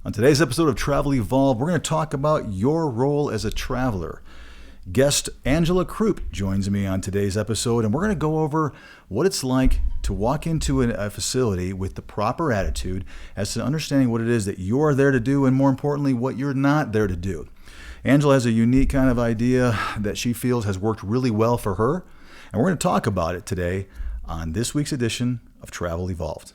On today's episode of Travel Evolved, we're going to talk about your role as a traveler. Guest Angela Croup joins me on today's episode, and we're going to go over what it's like to walk into a facility with the proper attitude as to understanding what it is that you're there to do, and more importantly, what you're not there to do. Angela has a unique kind of idea that she feels has worked really well for her, and we're going to talk about it today on this week's edition of Travel Evolved.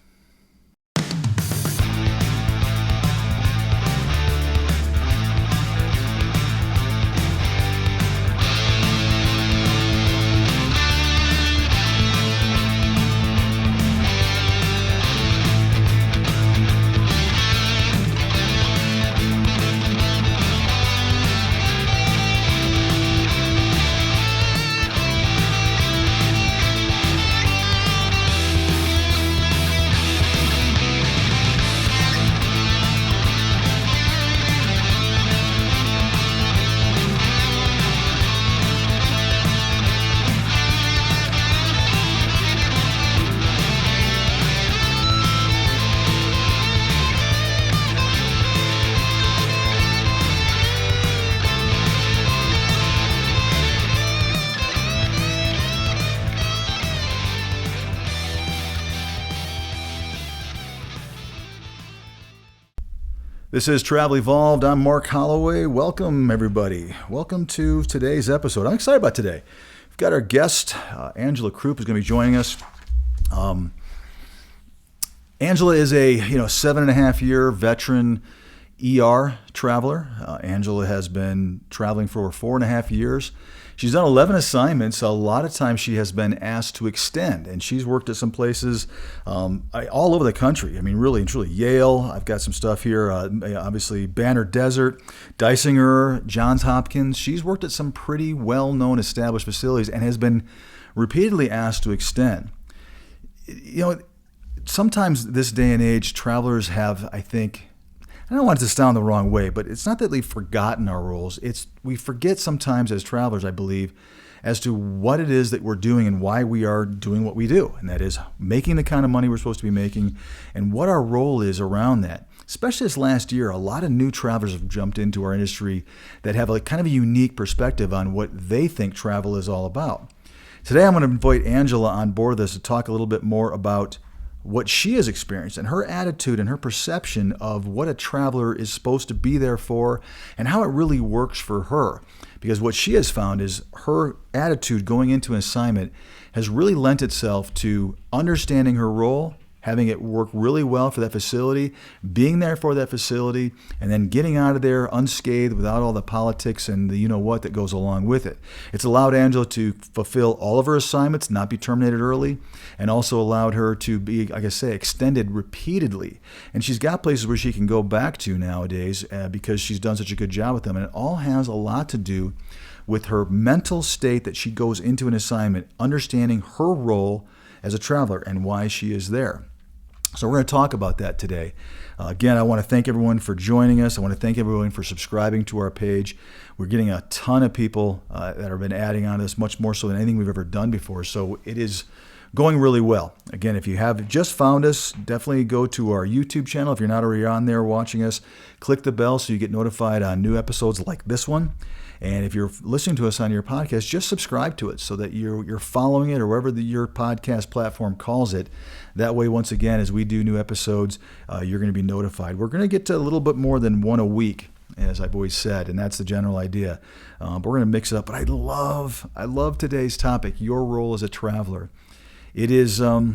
This is Travel Evolved. I'm Mark Holloway. Welcome, everybody. Welcome to today's episode. I'm excited about today. We've got our guest, Angela Croup, is going to be joining us. Angela is a 7.5-year veteran ER traveler. Angela has been traveling for 4.5 years. She's done 11 assignments. A lot of times she has been asked to extend, and she's worked at some places all over the country. I mean, really and truly. Yale, I've got some stuff here, obviously Banner Desert, Geisinger, Johns Hopkins. She's worked at some pretty well-known established facilities and has been repeatedly asked to extend. Sometimes this day and age, travelers have, I don't want it to sound the wrong way, but it's not that they've forgotten our roles. We forget sometimes as travelers, I believe, as to what it is that we're doing and why we are doing what we do. And that is making the kind of money we're supposed to be making and what our role is around that. Especially this last year, a lot of new travelers have jumped into our industry that have a kind of a unique perspective on what they think travel is all about. Today, I'm going to invite Angela on board this to talk a little bit more about what she has experienced and her attitude and her perception of what a traveler is supposed to be there for and how it really works for her. Because what she has found is her attitude going into an assignment has really lent itself to understanding her role, having it work really well for that facility, being there for that facility, and then getting out of there unscathed without all the politics and the you-know-what that goes along with it. It's allowed Angela to fulfill all of her assignments, not be terminated early, and also allowed her to be, like I say, extended repeatedly. And she's got places where she can go back to nowadays because she's done such a good job with them. And it all has a lot to do with her mental state that she goes into an assignment, understanding her role as a traveler and why she is there. So we're going to talk about that today. Again, I want to thank everyone for joining us. I want to thank everyone for subscribing to our page. We're getting a ton of people that have been adding on to this, much more so than anything we've ever done before. So it is going really well. Again, if you have just found us, definitely go to our YouTube channel. If you're not already on there watching us, click the bell so you get notified on new episodes like this one. And if you're listening to us on your podcast, just subscribe to it so that you're following it or wherever your podcast platform calls it. That way, once again, as we do new episodes, you're going to be notified. We're going to get to a little bit more than one a week, as I've always said, and that's the general idea. But we're going to mix it up. But I love today's topic, your role as a traveler. It is, I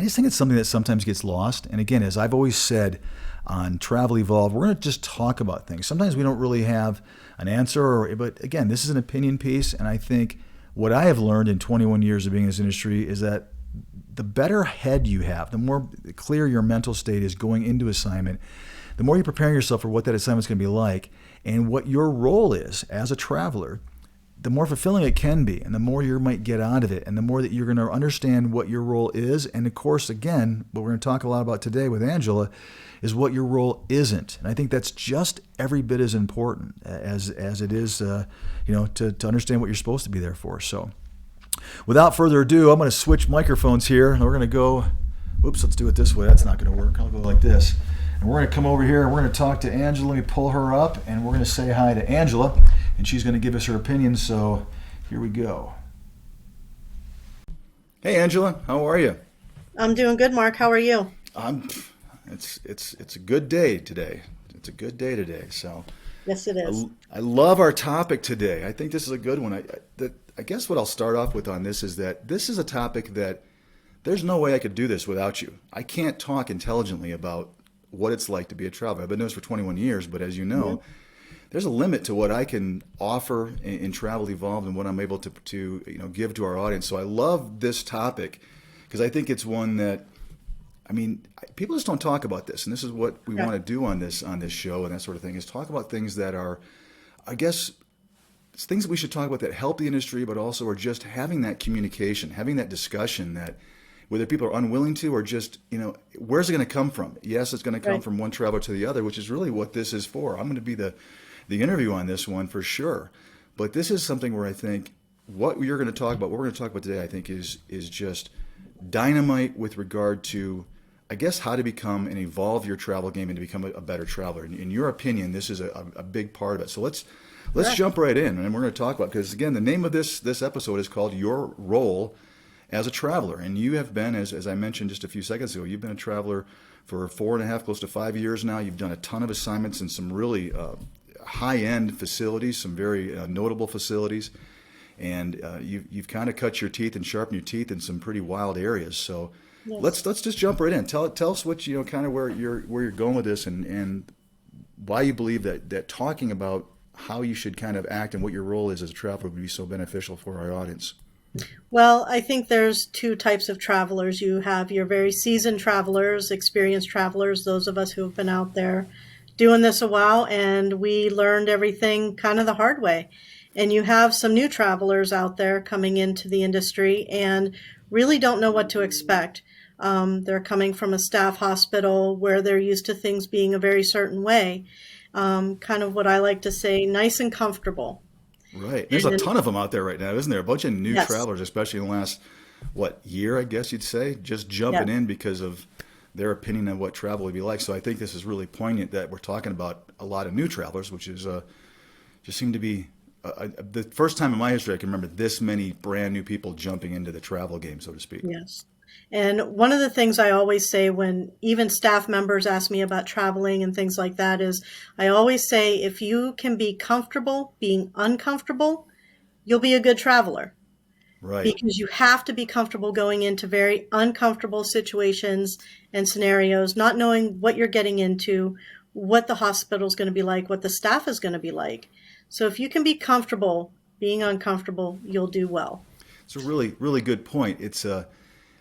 just think it's something that sometimes gets lost. And again, as I've always said on Travel Evolved, we're going to just talk about things. Sometimes we don't really have an answer, but again, this is an opinion piece. And I think what I have learned in 21 years of being in this industry is that the better head you have, the more clear your mental state is going into assignment, the more you're preparing yourself for what that assignment's going to be like and what your role is as a traveler, the more fulfilling it can be and the more you might get out of it and the more that you're going to understand what your role is. And of course, again, what we're going to talk a lot about today with Angela is what your role isn't. And I think that's just every bit as important as it is, to understand what you're supposed to be there for. So without further ado, I'm going to switch microphones here and we're going to go, let's do it this way. That's not going to work. I'll go like this. And we're going to come over here and we're going to talk to Angela. Let me pull her up and we're going to say hi to Angela. And she's going to give us her opinion. So here we go. Hey, Angela, how are you? I'm doing good, Mark. How are you? I'm. It's a good day today. It's a good day today. So Yes, it is. I love our topic today. I think this is a good one. I guess what I'll start off with on this is that this is a topic that there's no way I could do this without you. I can't talk intelligently about what it's like to be a traveler. I've been doing this for 21 years, but as you know, there's a limit to what I can offer in Travel Evolved and what I'm able to give to our audience. So I love this topic because I think it's one that, I mean, people just don't talk about this, and this is what we Yeah. want to do on this show and that sort of thing, is talk about things that are, I guess, it's things that we should talk about that help the industry, but also are just having that communication, having that discussion that whether people are unwilling to or just, where's it going to come from? Yes, it's going to come Right. from one traveler to the other, which is really what this is for. I'm going to be the interview on this one for sure. But this is something where I think what we're going to talk about today, I think is just dynamite with regard to, I guess, how to become and evolve your travel game and to become a better traveler. In your opinion, this is a big part of it. So let's Correct. jump right in, and we're going to talk about, because again, the name of this episode is called Your Role as a Traveler, and you have been, as I mentioned just a few seconds ago, you've been a traveler for 4.5, close to 5 years now. You've done a ton of assignments in some really high-end facilities, some very notable facilities, and you've kind of cut your teeth and sharpened your teeth in some pretty wild areas. So Yes. let's just jump right in. Tell us what kind of where you're going with this, and why you believe that talking about how you should kind of act and what your role is as a traveler would be so beneficial for our audience. Well, I think there's two types of travelers. You have your very seasoned travelers, experienced travelers, those of us who have been out there doing this a while, and we learned everything kind of the hard way. And you have some new travelers out there coming into the industry and really don't know what to expect. They're coming from a staff hospital where they're used to things being a very certain way, kind of what I like to say, nice and comfortable. Right. There's a And ton of them out there right now, isn't there? A bunch of new yes, travelers, especially in the last, year, I guess you'd say, just jumping yeah. in because of their opinion of what travel would be like. So I think this is really poignant that we're talking about a lot of new travelers, which is just seem to be the first time in my history I can remember this many brand new people jumping into the travel game, so to speak. Yes. And one of the things I always say when even staff members ask me about traveling and things like that is I always say if you can be comfortable being uncomfortable, you'll be a good traveler Right. because you have to be comfortable going into very uncomfortable situations and scenarios, not knowing what you're getting into, what the hospital is going to be like, what the staff is going to be like. So if you can be comfortable being uncomfortable, you'll do well. It's a really, really good point. It's a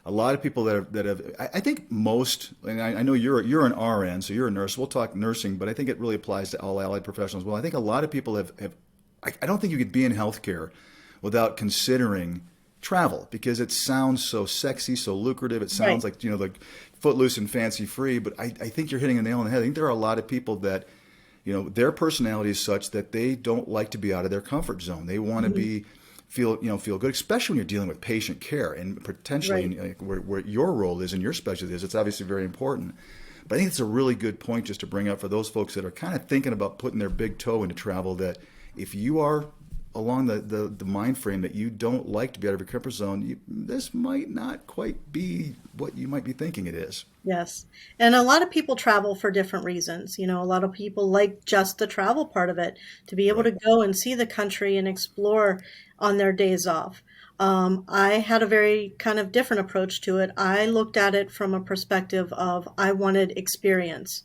lot of people that have I think most, and I know you're an RN, so you're a nurse. We'll talk nursing, but I think it really applies to all allied professionals. Well, I think a lot of people have I don't think you could be in healthcare without considering travel because it sounds so sexy, so lucrative. It sounds Right. like, like footloose and fancy free, but I think you're hitting a nail on the head. I think there are a lot of people that, their personality is such that they don't like to be out of their comfort zone. They want to Mhm. be feel good, especially when you're dealing with patient care and potentially Right. where your role is and your specialty is. It's obviously very important. But I think it's a really good point just to bring up for those folks that are kind of thinking about putting their big toe into travel, that if you are along the mind frame that you don't like to be out of your comfort zone, this might not quite be what you might be thinking it is. Yes. And a lot of people travel for different reasons. A lot of people like just the travel part of it, to be able Right. to go and see the country and explore on their days off. I had a very kind of different approach to it. I looked at it from a perspective of I wanted experience.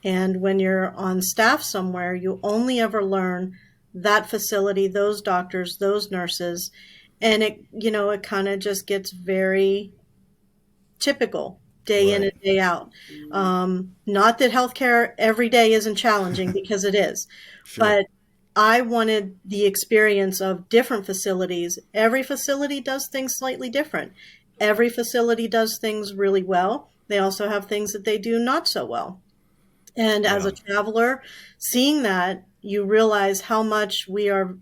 And when you're on staff somewhere, you only ever learn that facility, those doctors, those nurses, and it kind of just gets very typical day in and Right. day out. Not that healthcare every day isn't challenging because it is, Sure. but I wanted the experience of different facilities. Every facility does things slightly different. Every facility does things really well. They also have things that they do not so well. And as Yeah. a traveler, seeing that, you realize how much we are,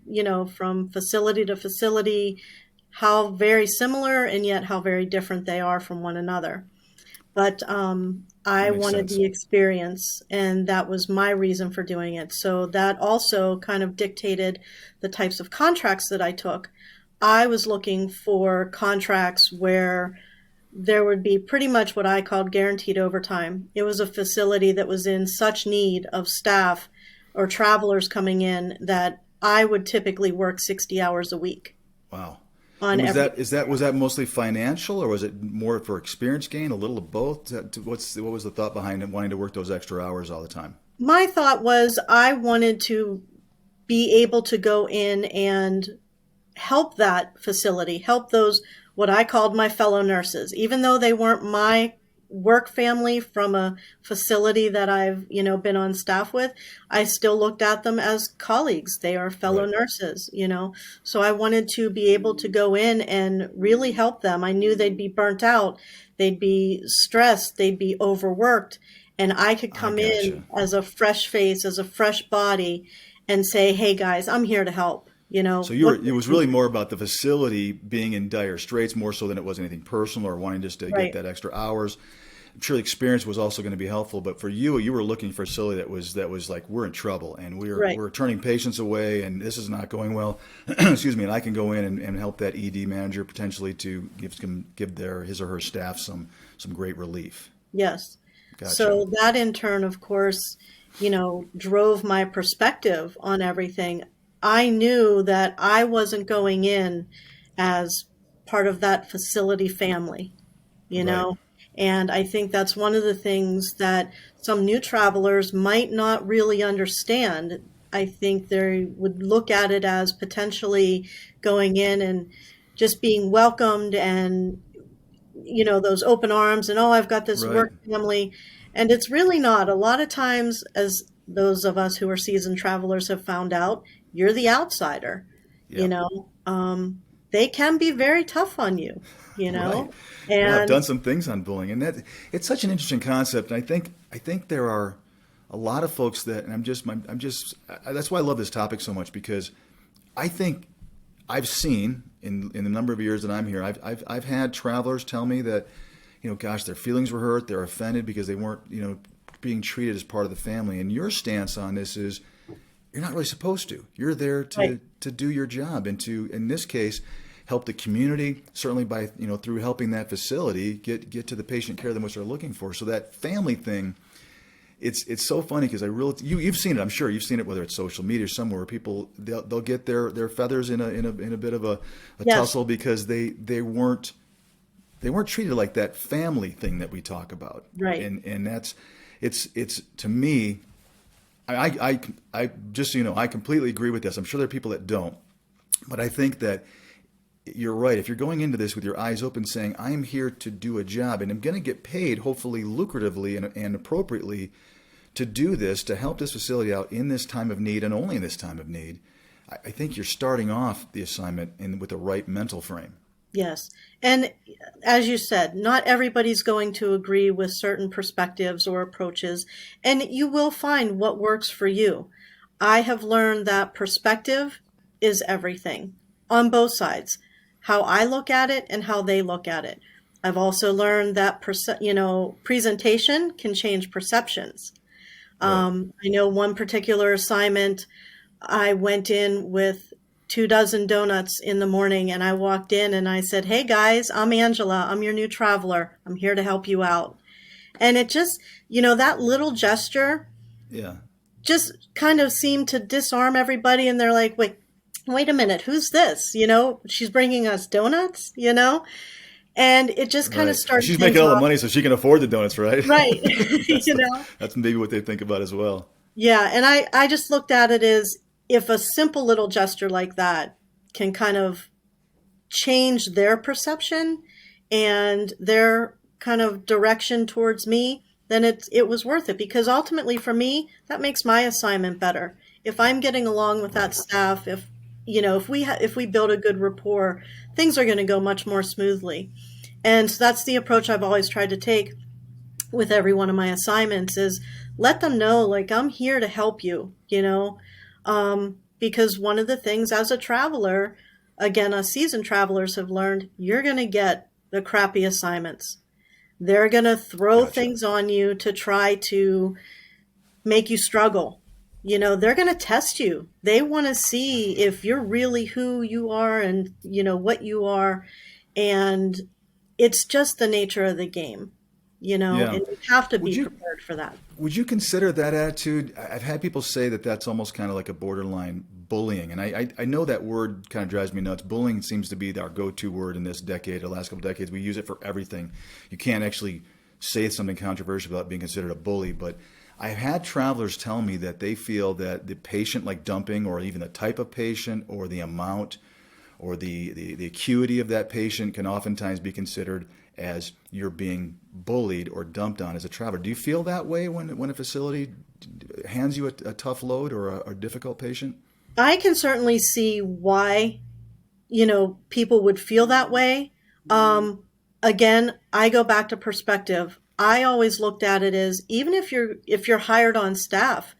from facility to facility, how very similar and yet how very different they are from one another. But That I makes wanted sense. the experience, and that was my reason for doing it. So that also kind of dictated the types of contracts that I took. I was looking for contracts where there would be pretty much what I called guaranteed overtime. It was a facility that was in such need of staff or travelers coming in that I would typically work 60 hours a week Wow. on And every. was that mostly financial, or was it more for experience gain, a little of both? What was the thought behind it, wanting to work those extra hours all the time? My thought was I wanted to be able to go in and help that facility, help those what I called my fellow nurses, even though they weren't my work family from a facility that I've, been on staff with. I still looked at them as colleagues. They are fellow Right. nurses. So I wanted to be able to go in and really help them. I knew they'd be burnt out, they'd be stressed, they'd be overworked, and I could I come in gotcha. as a fresh face, as a fresh body, and say, "Hey guys, I'm here to help." So What it was really more about the facility being in dire straits more so than it was anything personal or wanting just to get right, that extra hours. I'm sure the experience was also going to be helpful, but for you were looking for a facility that was like, we're in trouble and right. we're turning patients away and this is not going well. Excuse me, and I can go in and help that ED manager potentially to give their his or her staff some great relief. Yes. Gotcha. So that in turn, of course, drove my perspective on everything. I knew that I wasn't going in as part of that facility family, you Right. know? And I think that's one of the things that some new travelers might not really understand. I think they would look at it as potentially going in and just being welcomed and those open arms and, oh, I've got this Right. work family. And it's really not. A lot of times, as those of us who are seasoned travelers have found out, you're the outsider. You Yeah. know, they can be very tough on you, you Right. know, Yeah, I've and done some things on bullying, and that it's such an interesting concept. And I think there are a lot of folks that, and that's why I love this topic so much because I think I've seen in the number of years that I'm here, I've had travelers tell me that, gosh, their feelings were hurt, they're offended because they weren't, being treated as part of the family. And your stance on this is you're not really supposed to. You're there right, to do your job and to, in this case, help the community. Certainly by through helping that facility get to the patient care that which they're looking for. So that family thing, it's so funny because you've seen it. I'm sure you've seen it, whether it's social media or somewhere where people they'll get their feathers in a bit of a yes, tussle because they weren't treated like that family thing that we talk about. right, And that's it's to me. I just so you know, I completely agree with this. I'm sure there are people that don't, but I think that you're right. If you're going into this with your eyes open, saying I'm here to do a job and I'm going to get paid, hopefully lucratively and appropriately, to do this to help this facility out in this time of need and only in this time of need, I think you're starting off the assignment with the right mental frame. yes. And as you said, not everybody's going to agree with certain perspectives or approaches, and you will find what works for you. I have learned that perspective is everything on both sides, how I look at it and how they look at it. I've also learned that presentation can change perceptions. Right. I know one particular assignment, I went in with 2 dozen donuts in the morning and I walked in and I said, "Hey guys, I'm Angela. I'm your new traveler. I'm here to help you out." And it just, that little gesture Yeah. just kind of seemed to disarm everybody. And they're like, wait a minute, who's this? She's bringing us donuts. And it just kind of Right. And started she's things making all the off. money so she can afford the donuts, right? Right. that's you know? that's maybe what they think about as well. Yeah, and I just looked at it as if a simple little gesture like that can kind of change their perception and their kind of direction towards me, then it was worth it because ultimately for me, that makes my assignment better. If I'm getting along with that Right. staff, if we build a good rapport, things are going to go much more smoothly. And so that's the approach I've always tried to take with every one of my assignments is let them know like I'm here to help you. Because one of the things as a traveler, again, us seasoned travelers have learned you're going to get the crappy assignments. They're going to throw Gotcha. things on you to try to make you struggle. They're going to test you. They want to see if you're really who you are and, what you are. And it's just the nature of the game, Yeah. and you have to Would be you prepared for that. would you consider that attitude? I've had people say that that's almost kind of like a borderline bullying, and I know that word kind of drives me nuts. Bullying seems to be our go-to word in this decade, the last couple decades. We use it for everything. You can't actually say something controversial without being considered a bully, but I've had travelers tell me that they feel that the patient like dumping, or even the type of patient, or the amount, or the acuity of that patient can oftentimes be considered as you're being bullied or dumped on as a traveler. Do you feel that way when a facility hands you a tough load or a difficult patient? I can certainly see why, people would feel that way. Again, I go back to perspective. I always looked at it as, even if you're hired on staff,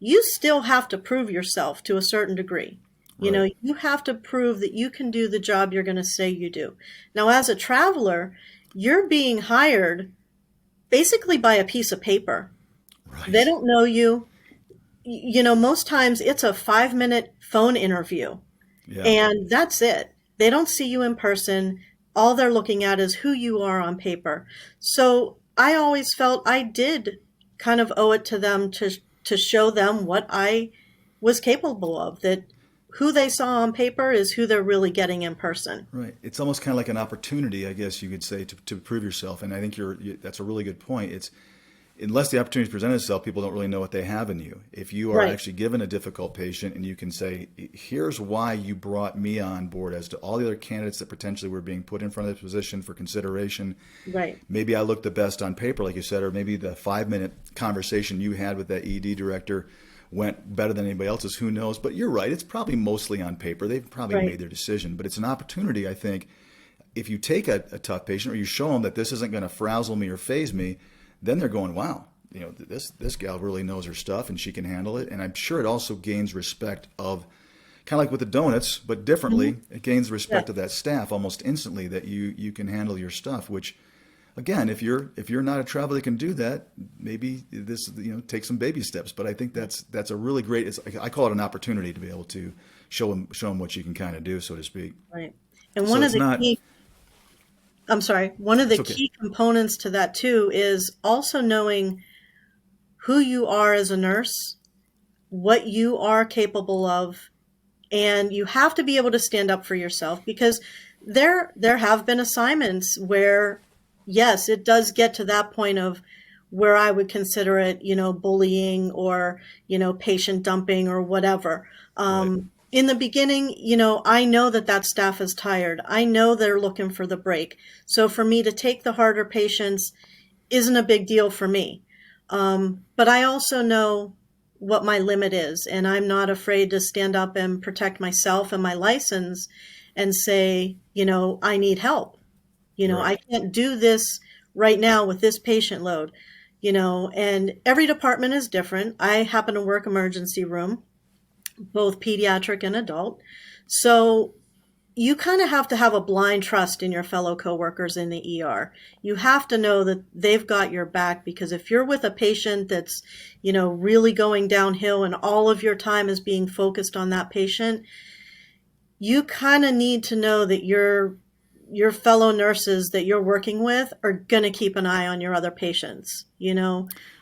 you still have to prove yourself to a certain degree. Right. You have to prove that you can do the job you're going to say you do. Now, as a traveler, you're being hired basically by a piece of paper. They Right. don't know you. Most times it's a 5-minute phone interview, Yeah. and that's it. They don't see you in person. All they're looking at is who you are on paper. So I always felt I did kind of owe it to them to show them what I was capable of, that who they saw on paper is who they're really getting in person. Right. It's almost kind of like an opportunity, I guess you could say, to prove yourself. And I think that's a really good point. It's unless the opportunity presents itself, people don't really know what they have in you. If you are Right, actually given a difficult patient and you can say, here's why you brought me on board as to all the other candidates that potentially were being put in front of this position for consideration. right, Maybe I look the best on paper, like you said, or maybe the 5-minute conversation you had with that ED director went better than anybody else's. Who knows? But you're right. It's probably mostly on paper. They've probably right, made their decision, but it's an opportunity, I think. If you take a tough patient or you show them that this isn't going to frazzle me or phase me, then they're going, wow, this gal really knows her stuff and she can handle it. And I'm sure it also gains respect of, kind of like with the donuts, but hmm, differently. It gains yeah, respect of that staff almost instantly, that you can handle your stuff. Which, again, if you're not a traveler that can do that, maybe this take some baby steps. But I think that's a really great. I call it an opportunity to be able to show them what you can kind of do, so to speak. right. And So one of it's the not. key I'm sorry, one of the It's okay. key components to that too is also knowing who you are as a nurse, what you are capable of, and you have to be able to stand up for yourself, because there have been assignments where, yes, it does get to that point of where I would consider it, bullying, or patient dumping or whatever. Right. In the beginning, I know that staff is tired. I know they're looking for the break. So for me to take the harder patients isn't a big deal for me. But I also know what my limit is, and I'm not afraid to stand up and protect myself and my license and say, I need help. I Right. can't do this right now with this patient load, and every department is different. I happen to work emergency room, both pediatric and adult. So you kind of have to have a blind trust in your fellow coworkers in the ER. You have to know that they've got your back, because if you're with a patient that's, really going downhill and all of your time is being focused on that patient, you kind of need to know that your fellow nurses that you're working with are going to keep an eye on your other patients. Right.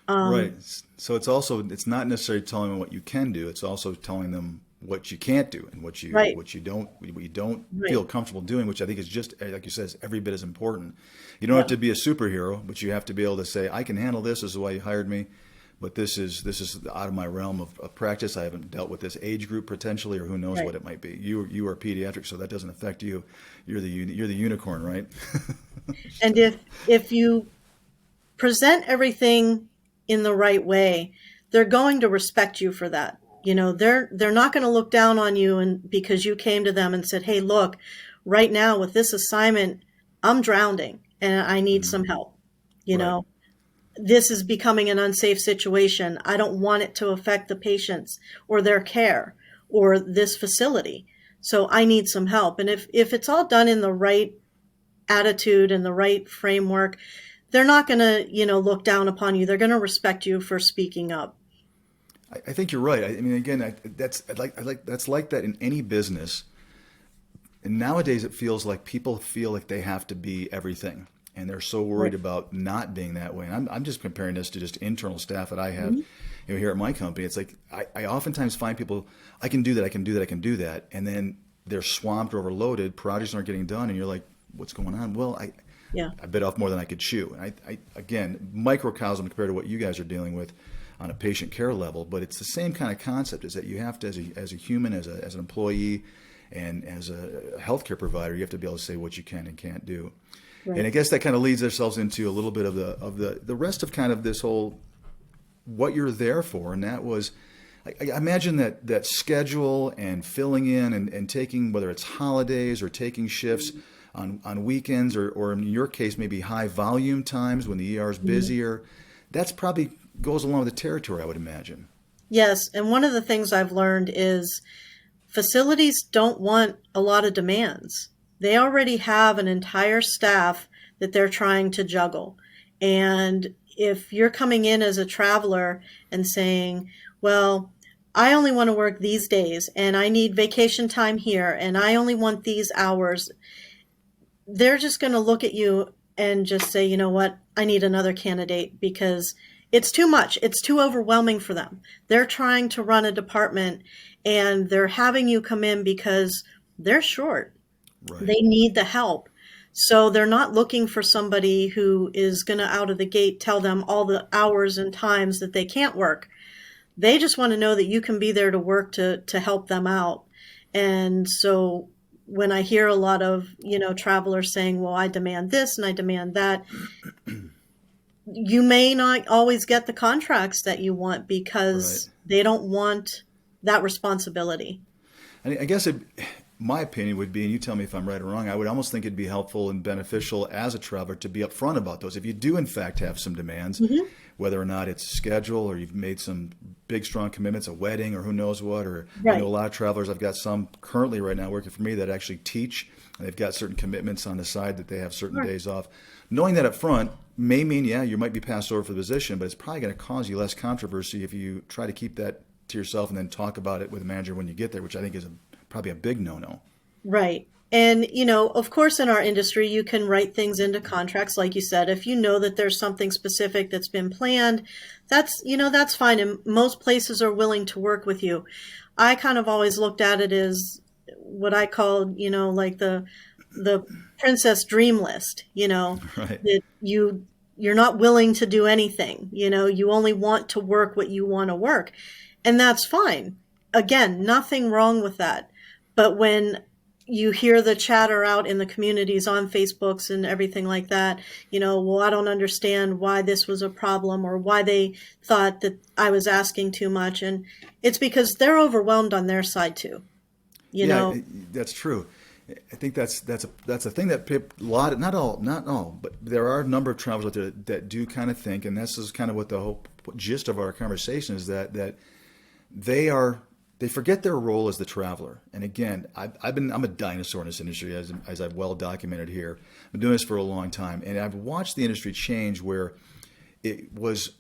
Um, So it's not necessarily telling them what you can do. It's also telling them what you can't do and right, what you don't right, feel comfortable doing, which I think is just like you said, is every bit as important. You don't have yeah, to be a superhero, but you have to be able to say, I can handle this. This is why you hired me, but this is out of my realm of practice. I haven't dealt with this age group potentially, or who knows right. what it might be. You are pediatric, so that doesn't affect you. You're the unicorn, right? And So, if you present everything in the right way, they're going to respect you for that. They're not going to look down on you and because you came to them and said, "Hey, look, right now with this assignment, I'm drowning and I need some help." You right. know, this is becoming an unsafe situation. I don't want it to affect the patients or their care or this facility. So I need some help. And if it's all done in the right attitude and the right framework, they're not going to, look down upon you. They're going to respect you for speaking up. I think you're right. I mean, again, that's like that in any business. And nowadays, it feels like people feel like they have to be everything, and they're so worried Right. about not being that way. And I'm just comparing this to just internal staff that I have, Mhm. here at my company. It's like I oftentimes find people, I can do that, I can do that, I can do that, and then they're swamped or overloaded. Projects aren't getting done, and you're like, what's going on? Well, Yeah. I bit off more than I could chew. And again, microcosm compared to what you guys are dealing with on a patient care level, but it's the same kind of concept, is that you have to, as a human, as an employee, and as a healthcare provider, you have to be able to say what you can and can't do. And I Right. guess that kind of leads ourselves into a little bit of the rest of kind of this whole what you're there for, and that was, I imagine that schedule and filling in and taking, whether it's holidays or taking shifts on weekends, or in your case maybe high volume times when the ER is Mhm. busier. That's probably goes along with the territory, I would imagine. Yes. And one of the things I've learned is facilities don't want a lot of demands. They already have an entire staff that they're trying to juggle. And if you're coming in as a traveler and saying, well, I only want to work these days and I need vacation time here and I only want these hours, they're just going to look at you and just say, you know what, I need another candidate because it's too much. It's too overwhelming for them. They're trying to run a department and they're having you come in because they're short. Right. They need the help. So they're not looking for somebody who is going to out of the gate tell them all the hours and times that they can't work. They just want to know that you can be there to work to help them out. And so when I hear a lot of, travelers saying, well, I demand this and I demand that, you may not always get the contracts that you want Right. because they don't want that responsibility. I guess my opinion would be, and you tell me if I'm right or wrong, I would almost think it'd be helpful and beneficial as a traveler to be upfront about those. If you do, in fact, have some demands, Hmm. whether or not it's schedule or you've made some big, strong commitments, a wedding or who knows what, or I know a Right. lot of travelers, I've got some currently right now working for me that actually teach, and they've got certain commitments on the side that they have certain Sure. days off. Knowing that up front may mean, yeah, you might be passed over for the position, but it's probably going to cause you less controversy if you try to keep that to yourself and then talk about it with the manager when you get there, which I think is probably a big no-no. Right. And, of course, in our industry, you can write things into contracts, like you said. If you know that there's something specific that's been planned, that's fine. And most places are willing to work with you. I kind of always looked at it as what I called, like the princess dream list, Right. that you're not willing to do anything, you only want to work what you want to work. And that's fine. Again, nothing wrong with that. But when you hear the chatter out in the communities on Facebooks and everything like that, well, I don't understand why this was a problem or why they thought that I was asking too much. And it's because they're overwhelmed on their side too, you Yeah, know? that's true. I think that's a thing that a lot, not all, but there are a number of travelers out there that do kind of think, and this is kind of what the whole gist of our conversation is, that they forget their role as the traveler. And again, I'm a dinosaur in this industry, as I've well documented here. I've been doing this for a long time, and I've watched the industry change where it was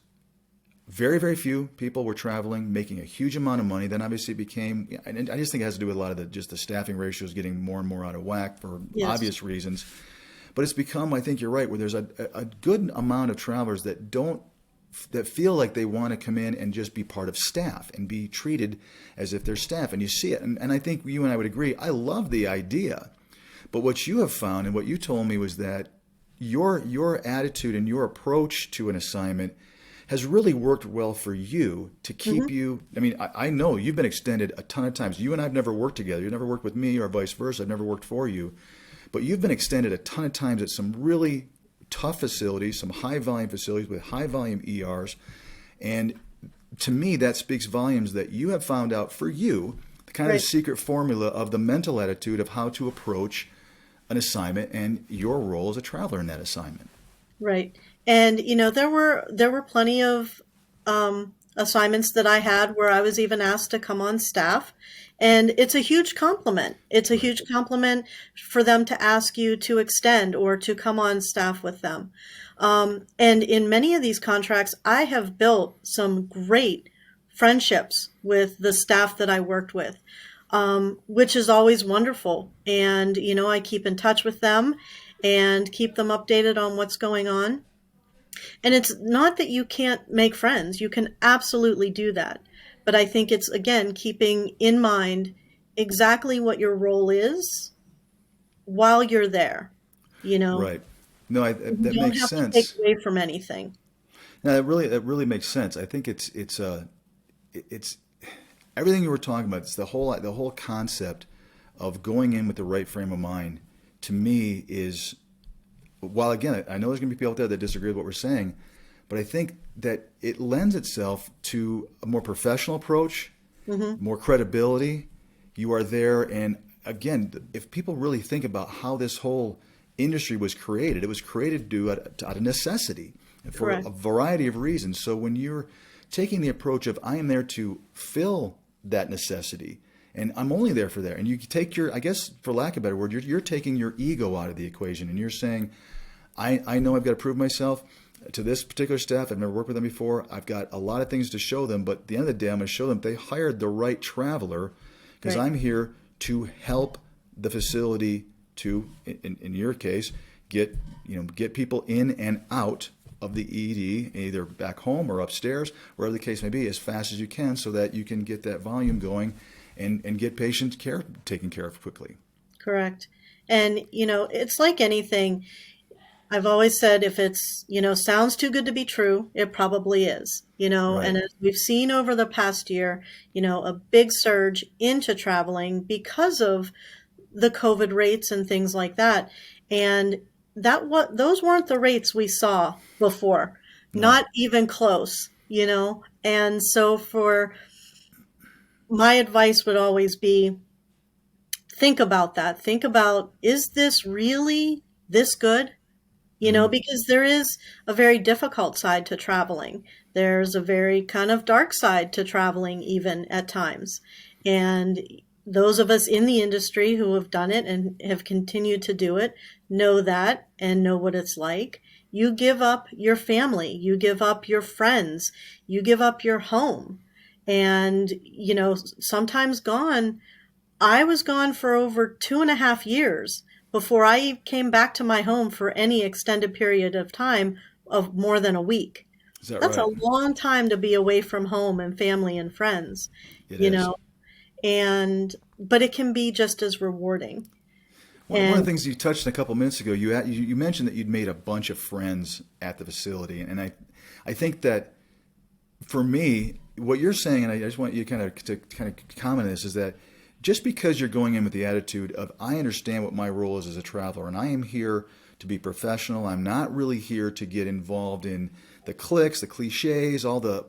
very, very few people were traveling, making a huge amount of money. Then obviously it became, and I just think it has to do with a lot of just the staffing ratios getting more and more out of whack for Yes. obvious reasons. But it's become, I think you're right, where there's a good amount of travelers that feel like they want to come in and just be part of staff and be treated as if they're staff. And you see it. And I think you and I would agree. I love the idea. But what you have found and what you told me was that your attitude and your approach to an assignment has really worked well for you to keep Hmm. you. I mean, I know you've been extended a ton of times. You and I have never worked together. You've never worked with me or vice versa. I've never worked for you. But you've been extended a ton of times at some really tough facilities, some high volume facilities with high volume ERs. And to me, that speaks volumes that you have found out for you the kind of the Right. secret formula of the mental attitude of how to approach an assignment and your role as a traveler in that assignment. Right. And there were plenty of assignments that I had where I was even asked to come on staff. And it's a huge compliment. It's a Right. huge compliment for them to ask you to extend or to come on staff with them. And in many of these contracts, I have built some great friendships with the staff that I worked with, which is always wonderful. And, I keep in touch with them and keep them updated on what's going on. And it's not that you can't make friends, you can absolutely do that. But I think it's, again, keeping in mind exactly what your role is while you're there. You know, Right. No, you that don't makes have to take sense. away from anything. Now, that really makes sense. I think it's everything you were talking about. It's the whole concept of going in with the right frame of mind. To me, is while again, I know there's going to be people out there that disagree with what we're saying, but I think that it lends itself to a more professional approach, Hmm. more credibility. You are there, and again, if people really think about how this whole industry was created, it was created due out of necessity for Correct. a variety of reasons. So when you're taking the approach of I am there to fill that necessity, and I'm only there for that, and you take your, I guess, for lack of a better word, you're taking your ego out of the equation, and you're saying, I know I've got to prove myself to this particular staff. I've never worked with them before. I've got a lot of things to show them, but at the end of the day, I'm going to show them they hired the right traveler because Right. I'm here to help the facility to, in your case, get people in and out of the ED, either back home or upstairs, wherever the case may be, as fast as you can, so that you can get that volume going and get patient care taken care of quickly. Correct. And, it's like anything. I've always said if it's, sounds too good to be true, it probably is, Right. and as we've seen over the past year, a big surge into traveling because of the COVID rates and things like that. And those weren't the rates we saw before, No. not even close. And so for my advice would always be think about that. Think about, is this really this good? Hmm. Because there is a very difficult side to traveling. There's a very kind of dark side to traveling, even at times. And those of us in the industry who have done it and have continued to do it know that and know what it's like. You give up your family, you give up your friends, you give up your home. And, sometimes gone. I was gone for over 2.5 years before I came back to my home for any extended period of time of more than a week. Is that That's a right? long time to be away from home and family and friends, It you is. know, but it can be just as rewarding. One of And the things you touched on a couple minutes ago, you mentioned that you'd made a bunch of friends at the facility, and I think that for me, what you're saying, and I just want you to comment on this, is that just because you're going in with the attitude of I understand what my role is as a traveler, and I am here to be professional. I'm not really here to get involved in the cliques, the cliches, all the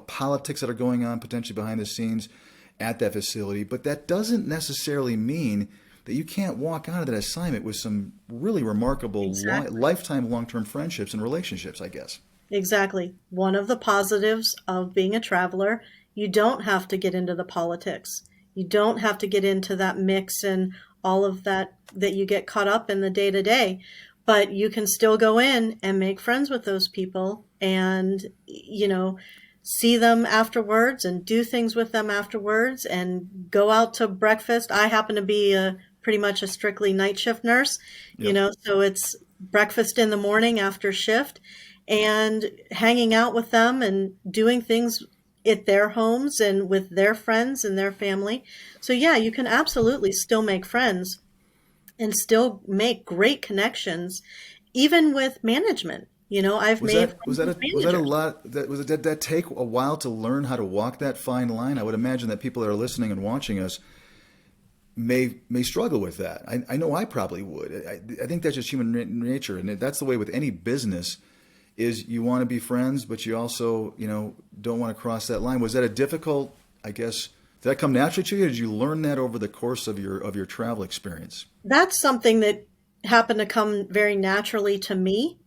politics that are going on potentially behind the scenes at that facility. But that doesn't necessarily mean that you can't walk out of that assignment with some really remarkable exactly, lifetime long-term friendships and relationships, I guess. exactly. One of the positives of being a traveler, you don't have to get into the politics. You don't have to get into that mix and all of that you get caught up in the day to day. But you can still go in and make friends with those people and, see them afterwards and do things with them afterwards and go out to breakfast. I happen to be pretty much a strictly night shift nurse, Yep. so it's breakfast in the morning after shift and hanging out with them and doing things at their homes and with their friends and their family. So yeah, you can absolutely still make friends and still make great connections, even with management. I've Was made that friends with a managers. lot? Did that take a while to learn how to walk that fine line? I would imagine that people that are listening and watching us may struggle with that. I know I probably would. I think that's just human nature, and that's the way with any business. Is you want to be friends, but you also don't want to cross that line. Was that a difficult? I guess did that come naturally to you? Or did you learn that over the course of your travel experience? That's something that happened to come very naturally to me.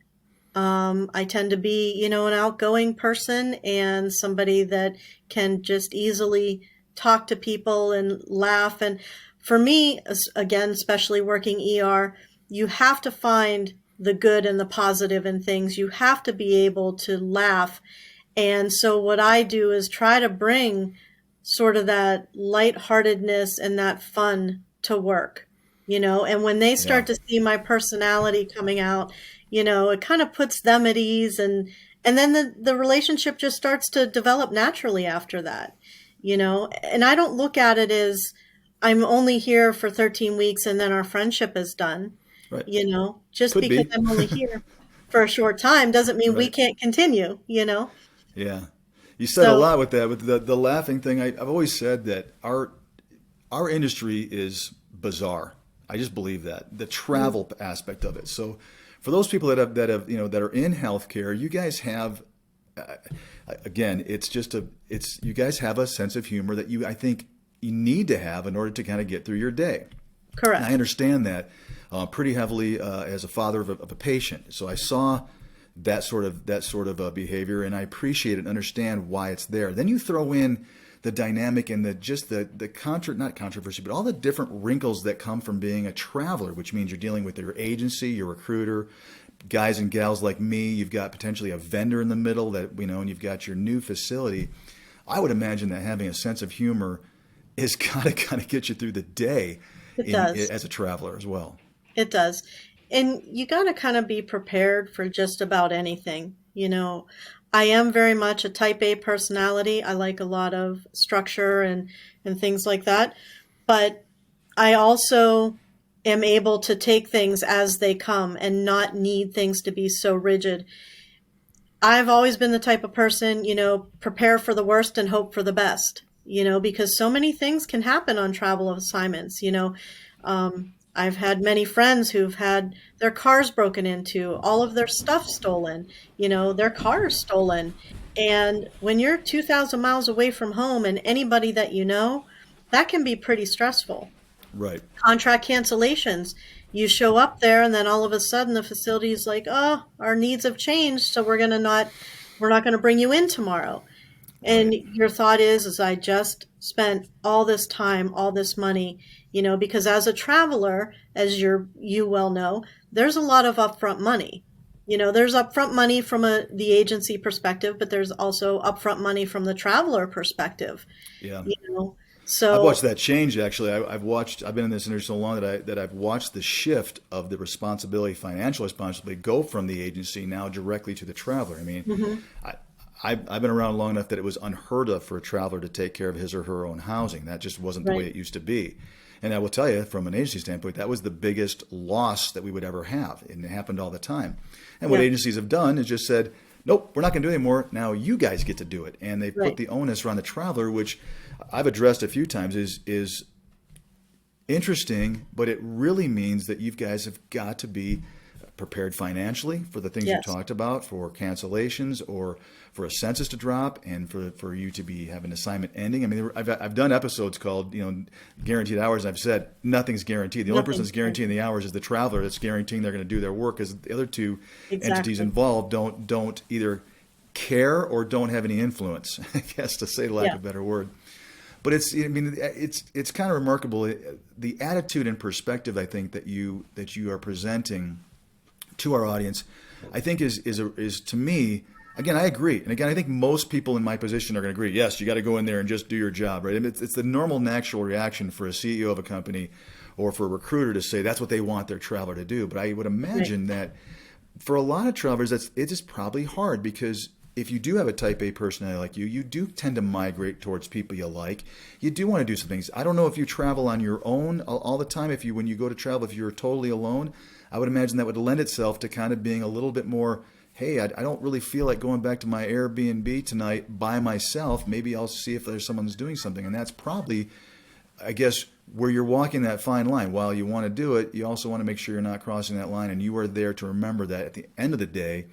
I tend to be, an outgoing person and somebody that can just easily talk to people and laugh. And for me, again, especially working ER, you have to find the good and the positive in things. You have to be able to laugh. And so what I do is try to bring sort of that lightheartedness and that fun to work, and when they Yeah. start to see my personality coming out, it kind of puts them at ease, and then the relationship just starts to develop naturally after that, and I don't look at it as I'm only here for 13 weeks and then our friendship is done, Right. just Could because be. I'm only here for a short time doesn't mean we Right. can't continue. Yeah. You said a So, lot with that, with the laughing thing. I've always said that our industry is bizarre. I just believe that the travel aspect of it. So, for those people that are in healthcare, you guys have, again, you guys have a sense of humor that I think you need to have in order to kind of get through your day. And I correct. understand that pretty heavily as a father of a patient. So I saw that sort of behavior, and I appreciate it and understand why it's there. Then you throw in the dynamic and not controversy, but all the different wrinkles that come from being a traveler, which means you're dealing with your agency, your recruiter, guys and gals like me. You've got potentially a vendor in the middle and you've got your new facility. I would imagine that having a sense of humor is gotta kind of get you through the day It does. as a traveler as well. It does. And you got to kind of be prepared for just about anything. I am very much a type A personality. I like a lot of structure and things like that. But I also am able to take things as they come and not need things to be so rigid. I've always been the type of person, prepare for the worst and hope for the best, because so many things can happen on travel assignments. I've had many friends who've had their cars broken into, all of their stuff stolen, their cars stolen. And when you're 2,000 miles away from home and anybody that that can be pretty stressful. Right. Contract cancellations. You show up there and then all of a sudden the facility is like, oh, our needs have changed, so we're not going to bring you in tomorrow. And Right. your thought is I just spent all this time, all this money, because as a traveler, as you well know, there's a lot of upfront money. There's upfront money from the agency perspective, but there's also upfront money from the traveler perspective. Yeah. You know, I've so watched that change actually. I've been in this industry so long that I've watched the shift of the financial responsibility, go from the agency now directly to the traveler. I mean, I've been around long enough that it was unheard of for a traveler to take care of his or her own housing. That just wasn't the way right, it used to be. And I will tell you, from an agency standpoint, that was the biggest loss that we would ever have. And it happened all the time. And what yeah, agencies have done is just said, nope, we're not going to do it anymore. Now you guys get to do it. And they put right, the onus around the traveler, which I've addressed a few times, is interesting, but it really means that you guys have got to be prepared financially for the things you yes, talked about, for cancellations or for a census to drop, and for you to have an assignment ending. I mean, I've done episodes called guaranteed hours, and I've said nothing's guaranteed. The only person that's nothing's guaranteeing the hours is the traveler that's guaranteeing they're going to do their work, because the other two entities exactly, involved don't either care or don't have any influence, I guess, to say lack yeah, of a better word. But it's kind of remarkable, the attitude and perspective I think that you are presenting to our audience. I think is to me, again, I agree, and again, I think most people in my position are going to agree. Yes, you got to go in there and just do your job, right? I mean, it's the normal, natural reaction for a CEO of a company or for a recruiter to say that's what they want their traveler to do. But I would right, imagine that for a lot of travelers, it is probably hard, because if you do have a type A personality like you do tend to migrate towards people you like. You do want to do some things. I don't know if you travel on your own all the time. When you go to travel, if you're totally alone, I would imagine that would lend itself to kind of being a little bit more, hey, I don't really feel like going back to my Airbnb tonight by myself. Maybe I'll see if there's someone who's doing something. And that's probably, I guess, where you're walking that fine line. While you want to do it, you also want to make sure you're not crossing that line. And you are there to remember that at the end of the day,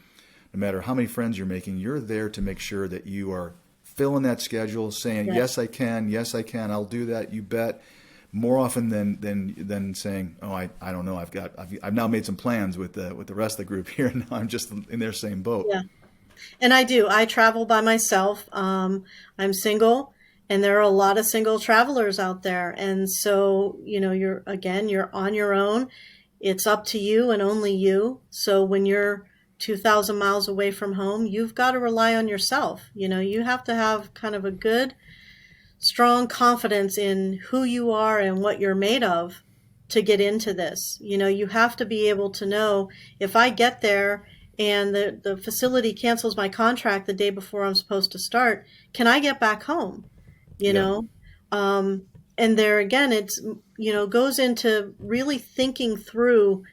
no matter how many friends you're making, you're there to make sure that you are filling that schedule, saying, right, yes, I can, I'll do that, you bet. more often than saying, oh, I don't know, I've now made some plans with the rest of the group here, and now I'm just in their same boat. Yeah. And I do. I travel by myself. I'm single, and there are a lot of single travelers out there. And so, you're on your own. It's up to you and only you. So when you're 2,000 miles away from home, you've got to rely on yourself. You have to have kind of a good, strong confidence in who you are and what you're made of to get into this. You have to be able to know, if I get there and the facility cancels my contract the day before I'm supposed to start, can I get back home? You Yeah. know? And there again, it's, goes into really thinking through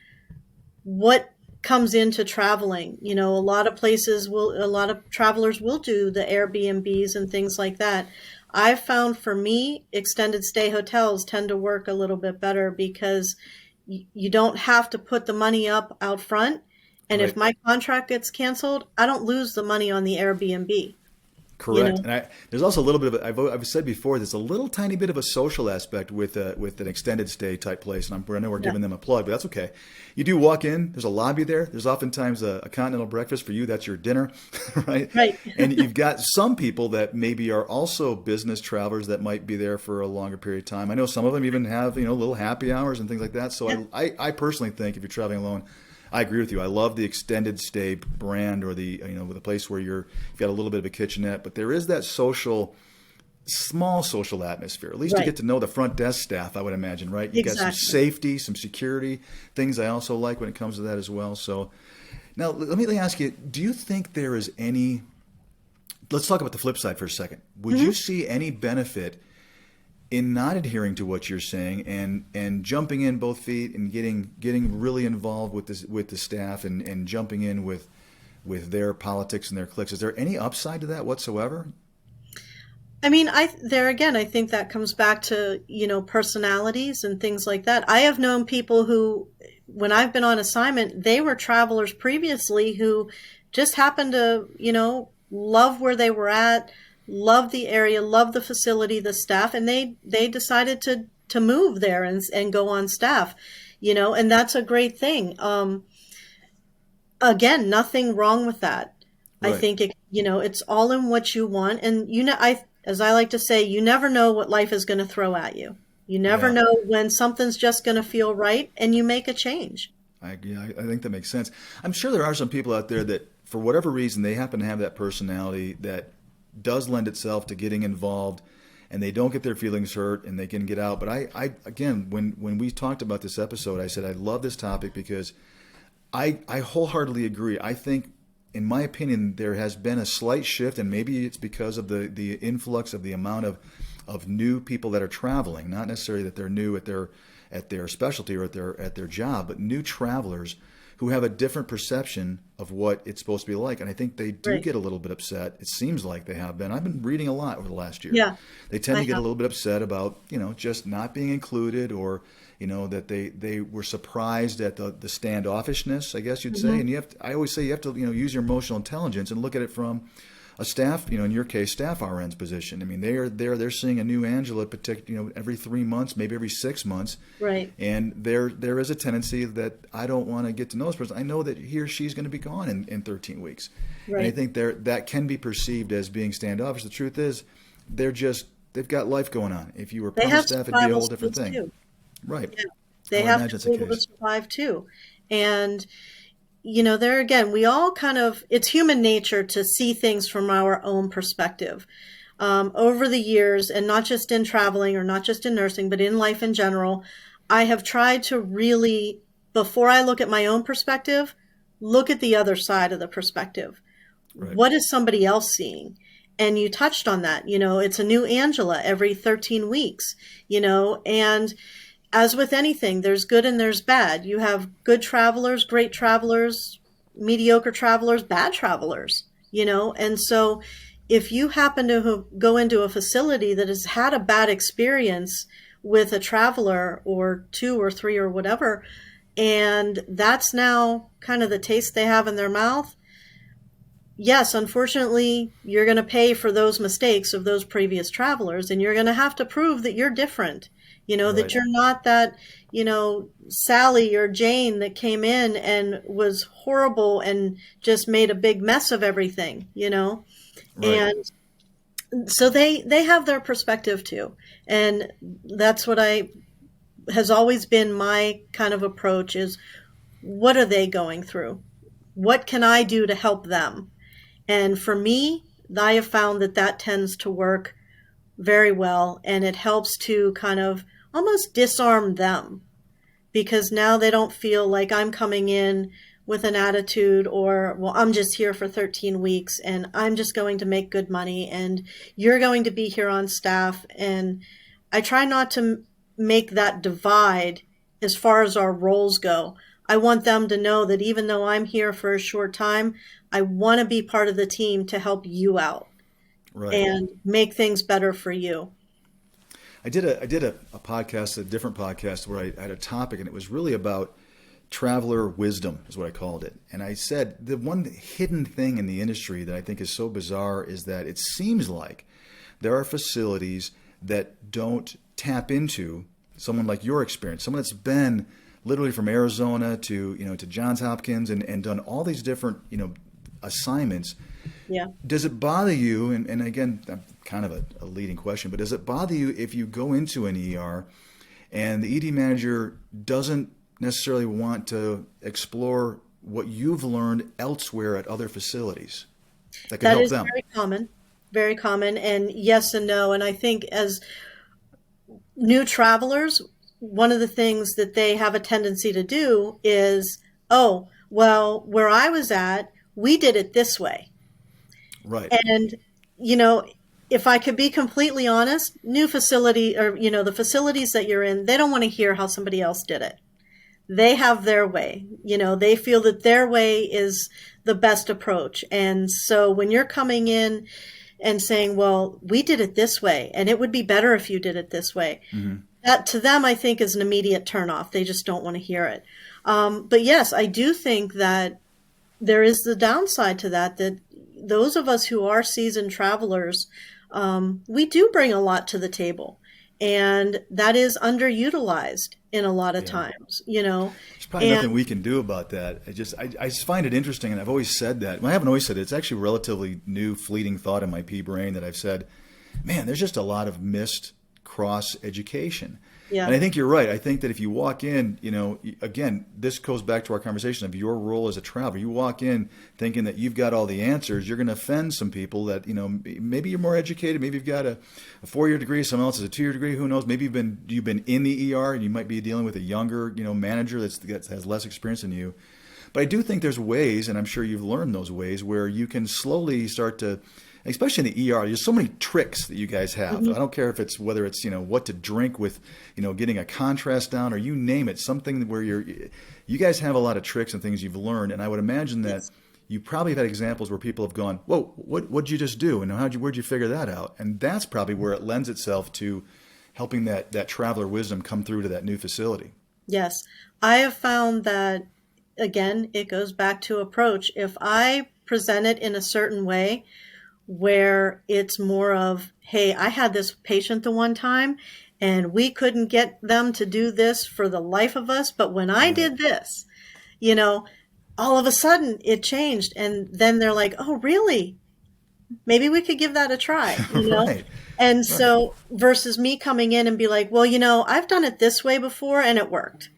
what comes into traveling. A lot of travelers will do the Airbnbs and things like that. I've found, for me, extended stay hotels tend to work a little bit better because you don't have to put the money up out front. And Right. if my contract gets canceled, I don't lose the money on the Airbnb. Correct. And there's also a little bit of I've said before, there's a little tiny bit of a social aspect with an extended stay type place, and I know we're giving them a plug, but that's okay. You do walk in, there's a lobby there. There's oftentimes a continental breakfast. For you, that's your dinner, right? Right. And you've got some people that maybe are also business travelers that might be there for a longer period of time. I know some of them even have little happy hours and things like that. So Yeah. I personally think if you're traveling alone, I agree with you. I love the extended stay brand, or the with a place where you've got a little bit of a kitchenette, but there is that small social atmosphere. At least you Right. get to know the front desk staff, I would imagine, right? You got some Exactly. safety, some security, things I also like when it comes to that as well. So now let me ask you, do you think there is any, let's talk about the flip side for a second. Would you see any benefit in not adhering to what you're saying and jumping in both feet and getting really involved with the staff and jumping in with their politics and their cliques? Is there any upside to that whatsoever? I mean, I think that comes back to, personalities and things like that. I have known people who, when I've been on assignment, they were travelers previously who just happened to, love where they were at, love the area, love the facility, the staff, and they decided to move there and go on staff, and that's a great thing. Again, nothing wrong with that. I Right. think it's all in what you want. And as I like to say, you never know what life is going to throw at you. You never Yeah. know when something's just going to feel right, and you make a change. I think that makes sense. I'm sure there are some people out there that, for whatever reason, they happen to have that personality that does lend itself to getting involved, and they don't get their feelings hurt, and they can get out. But I again, when we talked about this episode, I said I love this topic because I wholeheartedly agree. I think, in my opinion, there has been a slight shift, and maybe it's because of the influx of the amount of new people that are traveling. Not necessarily that they're new at their specialty or at their job, but new travelers who have a different perception of what it's supposed to be like. And I think they do Right. get a little bit upset. It seems like they have been. I've been reading a lot over the last year. Yeah, They tend I to get a have. little bit upset about, just not being included, or, that they were surprised at the standoffishness, I guess you'd say. And I always say you have to, use your emotional intelligence and look at it from a staff, in your case, staff RN's position. I mean, they're seeing a new Angela, every 3 months, maybe every 6 months. Right. And there is a tendency that I don't want to get to know this person. I know that he or she's going to be gone in 13 weeks. And I Right. think that can be perceived as being standoffish. The truth is, they've got life going on. If you were They permanent have staff, it'd be a survival whole different skills thing. too. Right. Yeah. I They would have imagine to it's be the able to case. survive too. And there again, we all it's human nature to see things from our own perspective. Over the years, and not just in traveling or not just in nursing, but in life in general, I have tried to really, before I look at my own perspective, look at the other side of the perspective. Right. What is somebody else seeing? And you touched on that. It's a new Angela every 13 weeks, and as with anything, there's good and there's bad. You have good travelers, great travelers, mediocre travelers, bad travelers, and so if you happen to go into a facility that has had a bad experience with a traveler or two or three or whatever, and that's now kind of the taste they have in their mouth, yes, unfortunately, you're going to pay for those mistakes of those previous travelers, and you're going to have to prove that you're different. that Right. you're not that, Sally or Jane that came in and was horrible and just made a big mess of everything. Right. And so they have their perspective too. And that's what I has always been my kind of approach is what are they going through? What can I do to help them? And for me, I have found that tends to work very well, and it helps to kind of almost disarm them because now they don't feel like I'm coming in with an attitude or, well, I'm just here for 13 weeks and I'm just going to make good money and you're going to be here on staff. And I try not to make that divide as far as our roles go. I want them to know that even though I'm here for a short time, I want to be part of the team to help you out Right. and make things better for you. I did a podcast, a different podcast, where I had a topic, and it was really about traveler wisdom, is what I called it. And I said the one hidden thing in the industry that I think is so bizarre is that it seems like there are facilities that don't tap into someone like your experience, someone that's been literally from Arizona to Johns Hopkins and done all these different assignments. Yeah. Does it bother you, and again, kind of a leading question, but does it bother you if you go into an ER and the ED manager doesn't necessarily want to explore what you've learned elsewhere at other facilities that could That help is them? very common, and yes and no. And I think as new travelers, one of the things that they have a tendency to do is, oh, well, where I was at, we did it this way. Right. And, you know, if I could be completely honest, new facility or, the facilities that you're in, they don't want to hear how somebody else did it. They have their way. They feel that their way is the best approach. And so when you're coming in and saying, well, we did it this way, and it would be better if you did it this way, that to them, I think, is an immediate turnoff. They just don't want to hear it. But yes, I do think that there is the downside to that those of us who are seasoned travelers, we do bring a lot to the table. And that is underutilized in a lot of Yeah. times. There's probably And nothing we can do about that. I just find it interesting, and I've always said that. Well, I haven't always said it. It's actually a relatively new, fleeting thought in my pea brain that I've said, man, there's just a lot of missed cross education. yeah, And I think you're right. I think that if you walk in, again, this goes back to our conversation of your role as a traveler. You walk in thinking that you've got all the answers, you're going to offend some people that, maybe you're more educated. Maybe you've got a 4-year degree, someone else has a 2-year degree. Who knows? Maybe you've been in the ER and you might be dealing with a younger, manager that has less experience than you. But I do think there's ways, and I'm sure you've learned those ways, where you can slowly start to, especially in the ER, there's so many tricks that you guys have. I don't care if it's whether it's what to drink with, getting a contrast down, or you name it, something where you guys have a lot of tricks and things you've learned. And I would imagine that you probably have had examples where people have gone, "Whoa, what'd you just do? And where'd you figure that out?" And that's probably where it lends itself to helping that traveler wisdom come through to that new facility. yes. I have found that, again, it goes back to approach. If I present it in a certain way, where it's more of, hey, I had this patient the one time and we couldn't get them to do this for the life of us. But when I Right. did this, you know, all of a sudden it changed. And then they're like, oh, really? Maybe we could give that a try. Right. And Right. so versus me coming in and be like, well, I've done it this way before and it worked.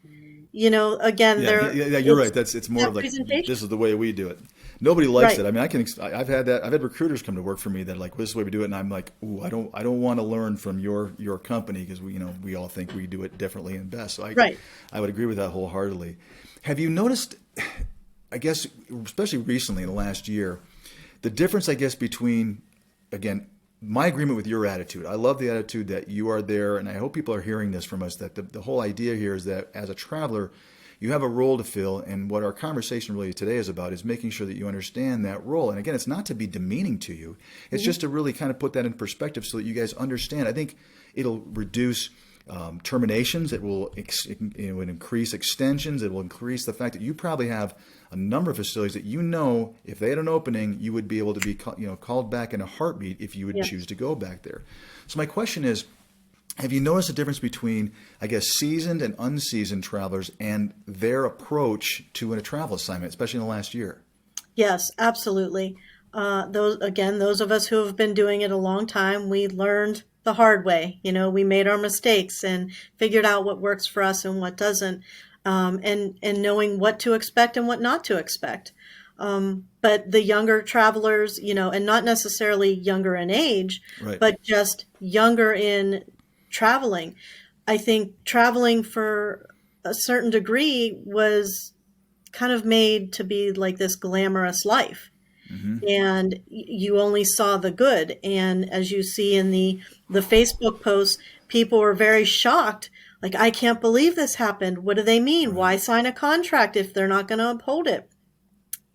Again, Yeah, you're right. It's more that of like, presentation. this is the way we do it. Nobody likes Right. it. I mean, I've had that. I've had recruiters come to work for me that are like, this is the way we do it, and I'm like, ooh, I don't want to learn from your company because we all think we do it differently and best. So Right. I would agree with that wholeheartedly. Have you noticed? I guess especially recently in the last year, the difference I guess between, again, my agreement with your attitude. I love the attitude that you are there, and I hope people are hearing this from us, that the whole idea here is that as a traveler, you have a role to fill, and what our conversation really today is about is making sure that you understand that role. And again, it's not to be demeaning to you. It's just to really kind of put that in perspective so that you guys understand. I think it'll reduce terminations. It will increase extensions. It will increase the fact that you probably have a number of facilities that if they had an opening, you would be able to be called back in a heartbeat if you would Yeah. choose to go back there. So my question is, have you noticed a difference between, I guess, seasoned and unseasoned travelers and their approach to a travel assignment, especially in the last year? Yes, absolutely. Those of us who have been doing it a long time, we learned the hard way. We made our mistakes and figured out what works for us and what doesn't, and knowing what to expect and what not to expect. But the younger travelers, and not necessarily younger in age, Right. but just younger in traveling. I think traveling for a certain degree was kind of made to be like this glamorous life. And you only saw the good. And as you see in the Facebook posts, people were very shocked. Like, I can't believe this happened. What do they mean? Right. Why sign a contract if they're not going to uphold it?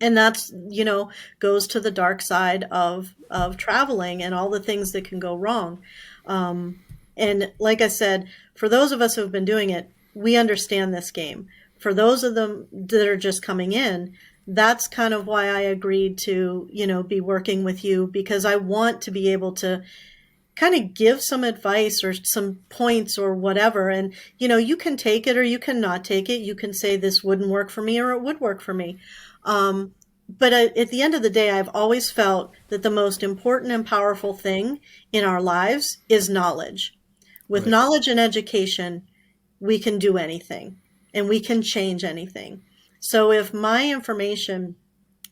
And that's, goes to the dark side of traveling and all the things that can go wrong. And like I said, for those of us who have been doing it, we understand this game. For those of them that are just coming in, that's kind of why I agreed to, be working with you, because I want to be able to kind of give some advice or some points or whatever. And, you can take it or you can not take it. You can say this wouldn't work for me or it would work for me. But at the end of the day, I've always felt that the most important and powerful thing in our lives is knowledge. With Right. knowledge and education, we can do anything and we can change anything. So if my information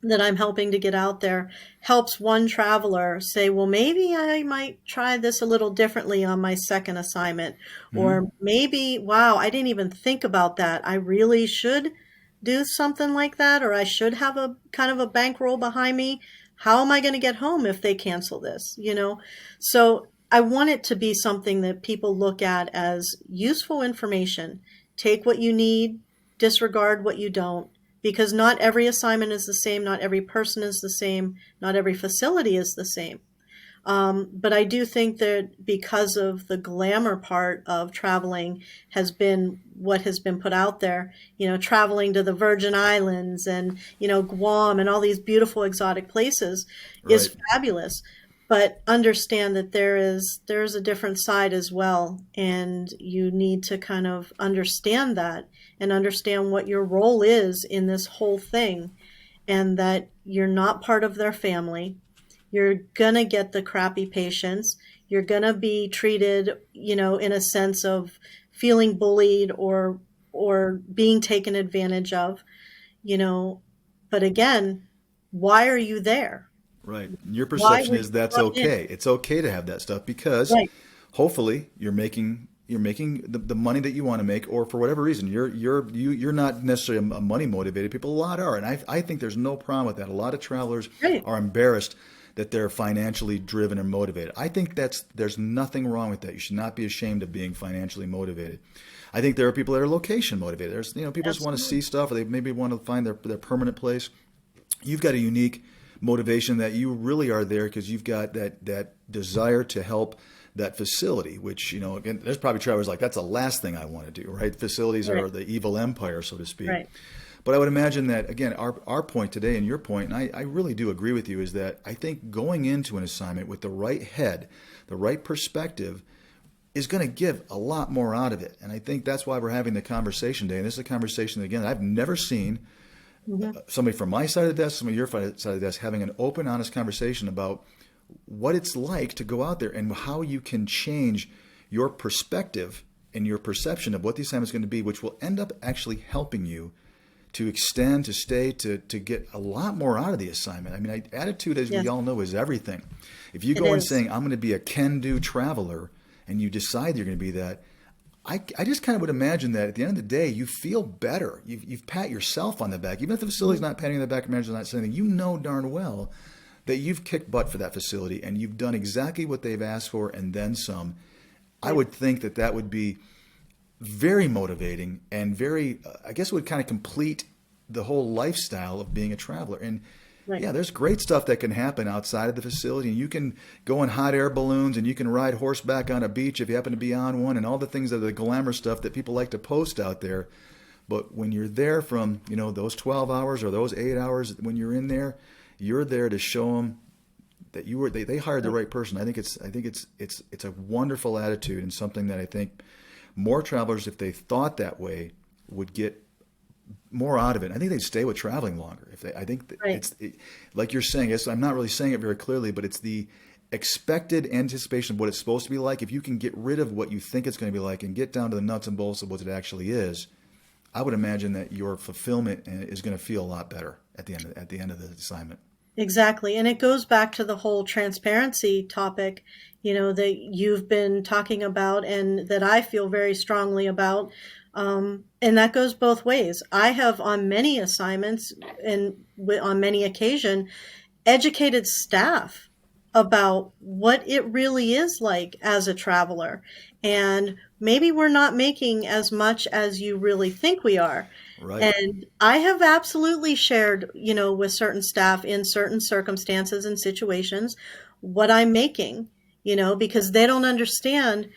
that I'm helping to get out there helps one traveler say, well, maybe I might try this a little differently on my second assignment, or maybe, wow, I didn't even think about that. I really should do something like that, or I should have a kind of a bankroll behind me. How am I going to get home if they cancel this? So I want it to be something that people look at as useful information. Take what you need, disregard what you don't, because not every assignment is the same. Not every person is the same. Not every facility is the same. But I do think that because of the glamour part of traveling has been what has been put out there, traveling to the Virgin Islands and, Guam and all these beautiful exotic places is Right. fabulous. But understand that there's a different side as well. And you need to kind of understand that and understand what your role is in this whole thing, and that you're not part of their family. You're going to get the crappy patients. You're going to be treated, in a sense of feeling bullied or being taken advantage of, but again, why are you there? Right. Your Why perception would is you that's come in? okay. It's okay to have that stuff because Right. hopefully you're making the money that you want to make, or for whatever reason you're not necessarily a money motivated. People a lot are, and I think there's no problem with that. A lot of travelers Right. are embarrassed that they're financially driven and motivated. I think there's nothing wrong with that. You should not be ashamed of being financially motivated. I think there are people that are location motivated. There's people just want to Absolutely. see stuff, or they maybe want to find their permanent place. You've got a unique motivation that you really are there because you've got that desire to help that facility, which, again, there's probably travelers like, that's the last thing I want to do, right? Facilities Right. are the evil empire, so to speak. Right. But I would imagine that, again, our point today and your point, and I really do agree with you, is that I think going into an assignment with the right head, the right perspective, is going to give a lot more out of it. And I think that's why we're having the conversation today. And this is a conversation, again, that I've never seen somebody from my side of the desk, somebody your side of the desk, having an open, honest conversation about what it's like to go out there and how you can change your perspective and your perception of what the assignment is going to be, which will end up actually helping you to extend, to stay, to get a lot more out of the assignment. I mean, attitude, as we Yes, all know, is everything. If you it go in is. saying, I'm going to be a can-do traveler, and you decide you're going to be that, I just kind of would imagine that at the end of the day, you feel better. You've pat yourself on the back. Even if the facility's not patting you on the back, or manager's not saying anything, you know darn well that you've kicked butt for that facility and you've done exactly what they've asked for and then some. I Right. would think that would be very motivating and very, I guess it would kind of complete the whole lifestyle of being a traveler. And Right. yeah, there's great stuff that can happen outside of the facility. And you can go in hot air balloons and you can ride horseback on a beach if you happen to be on one, and all the things that are the glamour stuff that people like to post out there. But when you're there from, those 12 hours or those 8 hours, when you're in there, you're there to show them that they hired the right person. I think it's a wonderful attitude, and something that I think more travelers, if they thought that way, would get more out of it. I think they'd stay with traveling longer. I think Right. like you're saying. I'm not really saying it very clearly, but it's the expected anticipation of what it's supposed to be like. If you can get rid of what you think it's going to be like and get down to the nuts and bolts of what it actually is, I would imagine that your fulfillment is going to feel a lot better at the end of the assignment. Exactly. And it goes back to the whole transparency topic, that you've been talking about and that I feel very strongly about. And that goes both ways. I have on many assignments and on many occasions educated staff about what it really is like as a traveler. And maybe we're not making as much as you really think we are. Right. And I have absolutely shared, with certain staff in certain circumstances and situations what I'm making, because they don't understand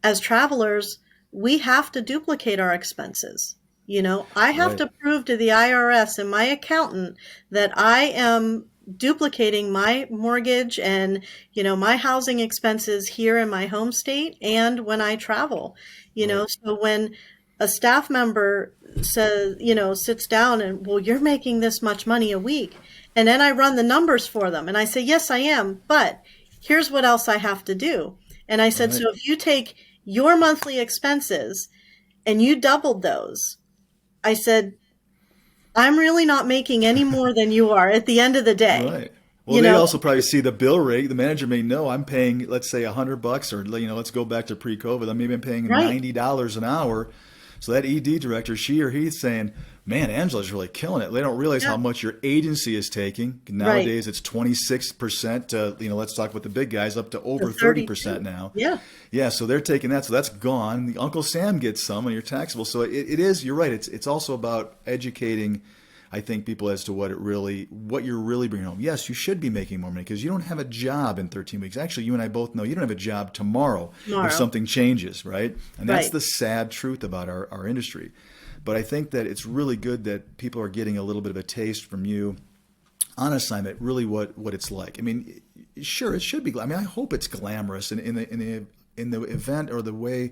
as travelers, we have to duplicate our expenses. I have Right. to prove to the IRS and my accountant that I am duplicating my mortgage and, my housing expenses here in my home state and when I travel. Right. So when a staff member says, sits down and, well, you're making this much money a week. And then I run the numbers for them and I say, yes, I am. But here's what else I have to do. And I said, Right. so if you take your monthly expenses and you doubled those, I said, I'm really not making any more than you are at the end of the day. Right. Well, You they know, also probably see the bill rate. The manager may know I'm paying, let's say, $100, or let's go back to pre-COVID. I'm paying right. $90 an hour. So that ED director, she or he's saying, "Man, Angela's really killing it." They don't realize Yeah. how much your agency is taking. Right. Nowadays, it's 26%. Let's talk with the big guys, up to The over 30% 32. now. Yeah. Yeah, so they're taking that. So that's gone. The Uncle Sam gets some on your taxable. So it is. You're right. It's also about educating, I think, people as to what you're really bringing home. Yes, you should be making more money because you don't have a job in 13 weeks. Actually, you and I both know you don't have a job tomorrow if Tomorrow. something changes, right? And that's Right. the sad truth about our industry. But I think that it's really good that people are getting a little bit of a taste from you on assignment, really what it's like. I mean, sure, it should be. I hope it's glamorous in the event or the way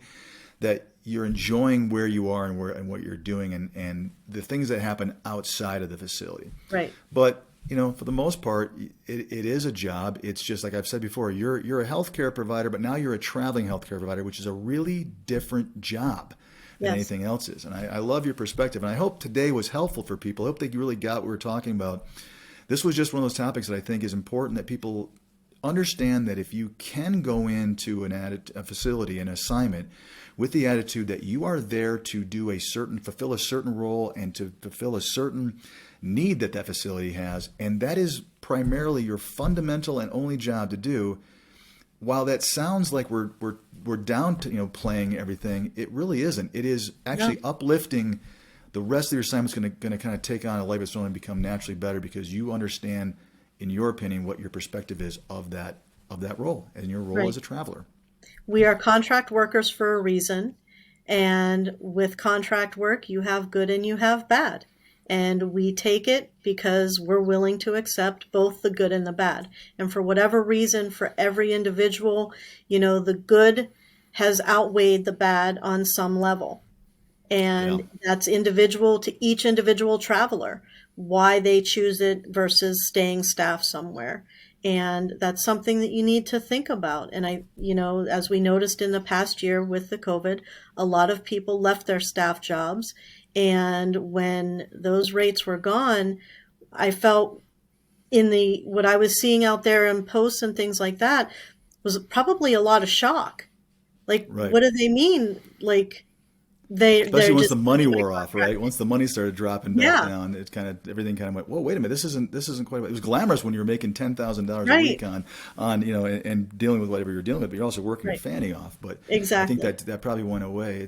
that you're enjoying where you are and what you're doing and the things that happen outside of the facility. Right. But for the most part, it is a job. It's just like I've said before. You're a healthcare provider, but now you're a traveling healthcare provider, which is a really different job than Yes. anything else is. And I love your perspective, and I hope today was helpful for people. I hope they really got what we were talking about. This was just one of those topics that I think is important that people understand, that if you can go into a facility, an assignment, with the attitude that you are there to fulfill a certain role and to fulfill a certain need that facility has, and that is primarily your fundamental and only job to do. While that sounds like we're down to playing everything, it really isn't. It is actually uplifting. The rest of your assignment's going to kind of take on a life of its own and become naturally better because you understand, in your opinion, what your perspective is of that role and your role Right. as a traveler. We are contract workers for a reason. And with contract work, you have good and you have bad. And we take it because we're willing to accept both the good and the bad. And for whatever reason, for every individual, the good has outweighed the bad on some level. Yeah. And that's individual to each individual traveler, why they choose it versus staying staff somewhere. And that's something that you need to think about. And as we noticed in the past year with the COVID, a lot of people left their staff jobs. And when those rates were gone, I felt what I was seeing out there in posts and things like that was probably a lot of shock. Like, Right. what do they mean? Like, they're Especially once just the money wore off, right? Once the money started dropping back Yeah. down, everything kind of went, whoa, wait a minute, this isn't quite. It was glamorous when you were making $10,000 a Right. week on and dealing with whatever you're dealing with, but you're also working your Right. fanny off. But Exactly. I think that probably went away.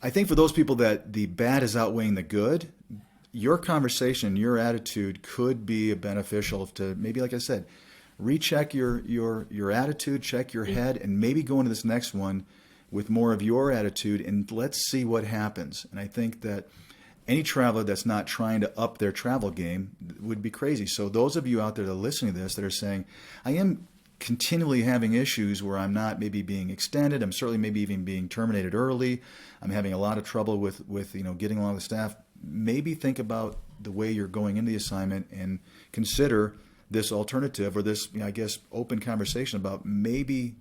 I think for those people that the bad is outweighing the good, your conversation, your attitude could be beneficial to maybe, like I said, recheck your attitude, check your head, and maybe go into this next one with more of your attitude, and let's see what happens. And I think that any traveler that's not trying to up their travel game would be crazy. So those of you out there that are listening to this that are saying, I am continually having issues where I'm not maybe being extended, I'm certainly maybe even being terminated early, I'm having a lot of trouble with getting along with staff, maybe think about the way you're going into the assignment and consider this alternative or this, I guess, open conversation about maybe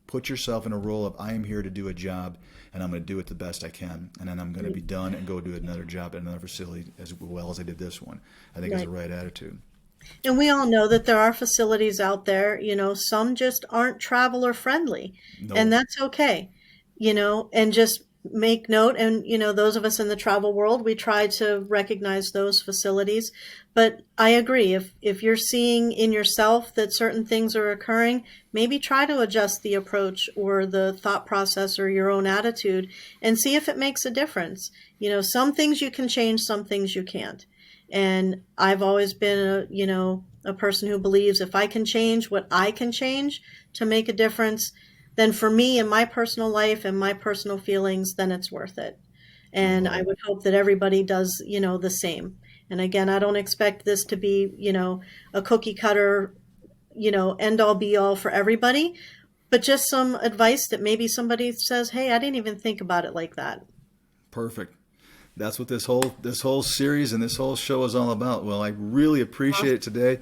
put yourself in a role of I am here to do a job and I'm going to do it the best I can, and then I'm going to be done and go do another job at another facility as well as I did this one. I think is the right attitude. And we all know that there are facilities out there, some just aren't traveler friendly, and that's okay, and just make note. And, those of us in the travel world, we try to recognize those facilities. But I agree, if you're seeing in yourself that certain things are occurring, maybe try to adjust the approach or the thought process or your own attitude and see if it makes a difference. Some things you can change, some things you can't. And I've always been a person who believes if I can change what I can change to make a difference, then for me and my personal life and my personal feelings, then it's worth it. And I would hope that everybody does, the same. And again, I don't expect this to be, a cookie cutter, end all be all for everybody, but just some advice that maybe somebody says, hey, I didn't even think about it like that. Perfect. That's what this whole series and this whole show is all about. Well, I really appreciate it today.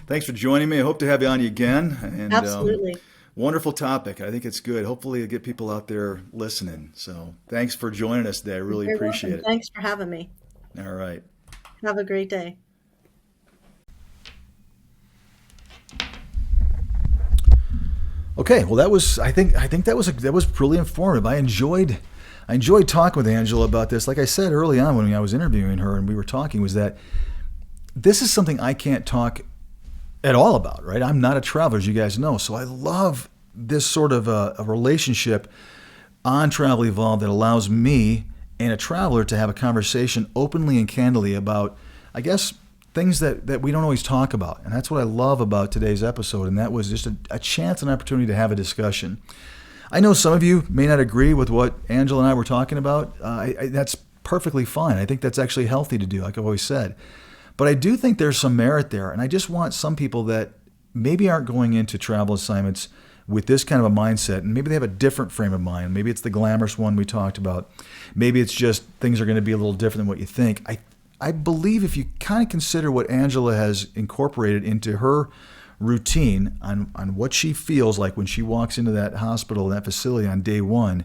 Thanks for joining me. I hope to have you on again. And, absolutely. Wonderful topic. I think it's good. Hopefully it'll get people out there listening. So thanks for joining us today. I really appreciate it. Thanks for having me. All right. Have a great day. Okay. Well, I think that was really informative. I enjoyed talking with Angela about this. Like I said early on when I was interviewing her and we were talking, was that this is something I can't talk at all about, right? I'm not a traveler, as you guys know. So I love this sort of a relationship on Travel Evolved that allows me and a traveler to have a conversation openly and candidly about, I guess, things that we don't always talk about. And that's what I love about today's episode. And that was just a chance, an opportunity to have a discussion. I know some of you may not agree with what Angela and I were talking about. That's perfectly fine. I think that's actually healthy to do, like I've always said. But I do think there's some merit there. And I just want some people that maybe aren't going into travel assignments with this kind of a mindset, and maybe they have a different frame of mind. Maybe it's the glamorous one we talked about. Maybe it's just things are going to be a little different than what you think. I believe if you kind of consider what Angela has incorporated into her routine on what she feels like when she walks into that hospital, that facility on day one,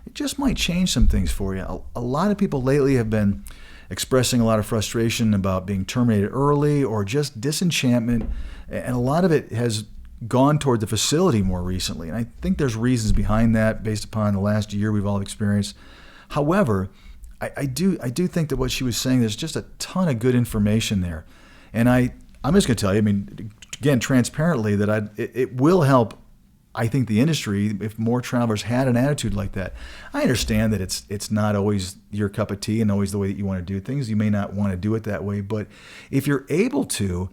it just might change some things for you. A lot of people lately have been expressing a lot of frustration about being terminated early or just disenchantment, and a lot of it has gone toward the facility more recently. And I think there's reasons behind that based upon the last year we've all experienced. However, I do think that what she was saying, there's just a ton of good information there. And I'm just going to tell you, again, transparently, that it will help, I think, the industry if more travelers had an attitude like that. I understand that it's not always your cup of tea and always the way that you want to do things. You may not want to do it that way, but if you're able to,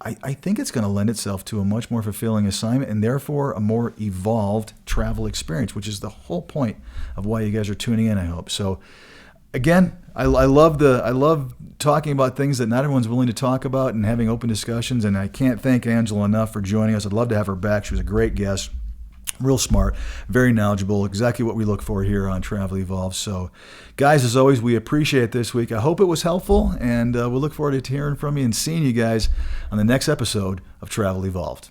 I think it's going to lend itself to a much more fulfilling assignment and therefore a more evolved travel experience, which is the whole point of why you guys are tuning in, I hope. So again, I love talking about things that not everyone's willing to talk about and having open discussions, and I can't thank Angela enough for joining us. I'd love to have her back. She was a great guest. Real smart, very knowledgeable, exactly what we look for here on Travel Evolved. So, guys, as always, we appreciate it this week. I hope it was helpful, and we'll look forward to hearing from you and seeing you guys on the next episode of Travel Evolved.